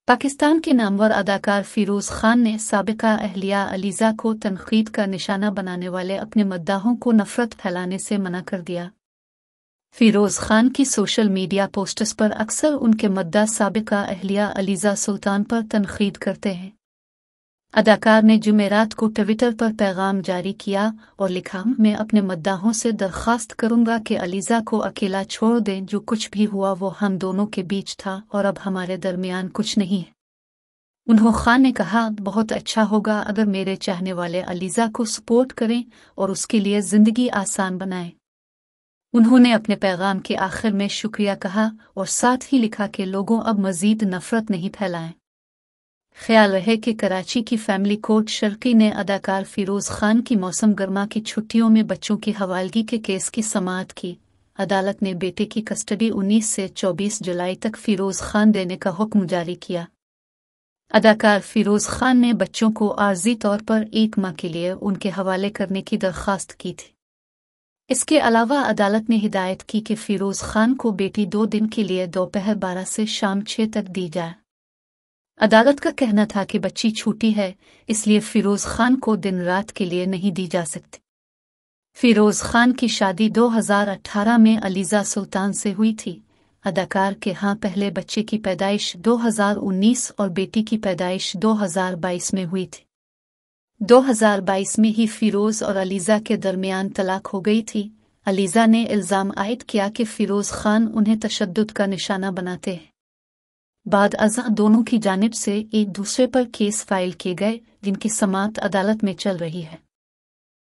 पाकिस्तान के नामवर अदाकार फिरोज खान ने साबिका अहलिया अलीज़ा को तनक़ीद का निशाना बनाने वाले अपने मद्दाहों को नफरत फैलाने से मना कर दिया। फिरोज खान की सोशल मीडिया पोस्ट्स पर अक्सर उनके मद्दा साबिका अहलिया अलीज़ा सुल्तान पर तनक़ीद करते हैं। अदाकार ने जुमेरात को ट्विटर पर पैगाम जारी किया और लिखा, मैं अपने मद्दाहों से दरख्वास्त करूंगा कि अलीज़ा को अकेला छोड़ दें। जो कुछ भी हुआ वो हम दोनों के बीच था और अब हमारे दरमियान कुछ नहीं है। उन्होंने खान ने कहा, बहुत अच्छा होगा अगर मेरे चाहने वाले अलीज़ा को सपोर्ट करें और उसके लिए ज़िंदगी आसान बनाएं। उन्होंने अपने पैगाम के आखिर में शुक्रिया कहा और साथ ही लिखा कि लोगों अब मज़ीद नफ़रत नहीं फैलाएं। ख्याल रहे कि कराची की फैमिली कोर्ट शर्की ने अदाकार फिरोज खान की मौसम गर्मा की छुट्टियों में बच्चों की हवालगी के केस की समाअत की। अदालत ने बेटे की कस्टडी 19 से 24 जुलाई तक फिरोज खान देने का हुक्म जारी किया। अदाकार फिरोज खान ने बच्चों को आर्जी तौर पर 1 माह के लिए उनके हवाले करने की दरख्वास्त की थी। इसके अलावा अदालत ने हिदायत की कि फिरोज खान को बेटी 2 दिन के लिए दोपहर 12 से शाम 6 तक दी जाए। अदालत का कहना था कि बच्ची छोटी है, इसलिए फिरोज खान को दिन रात के लिए नहीं दी जा सकती। फिरोज खान की शादी 2018 में अलीज़ा सुल्तान से हुई थी। अदाकार के यहाँ पहले बच्चे की पैदाइश 2019 और बेटी की पैदाइश 2022 में हुई थी। 2022 में ही फिरोज और अलीज़ा के दरमियान तलाक हो गई थी। अलीज़ा ने इल्ज़ाम आयद किया कि फिरोज खान उन्हें तशद्दुद का निशाना बनाते हैं। बाद अज़ा दोनों की जानिब से एक दूसरे पर केस फाइल किए गए, जिनकी समाअत अदालत में चल रही है।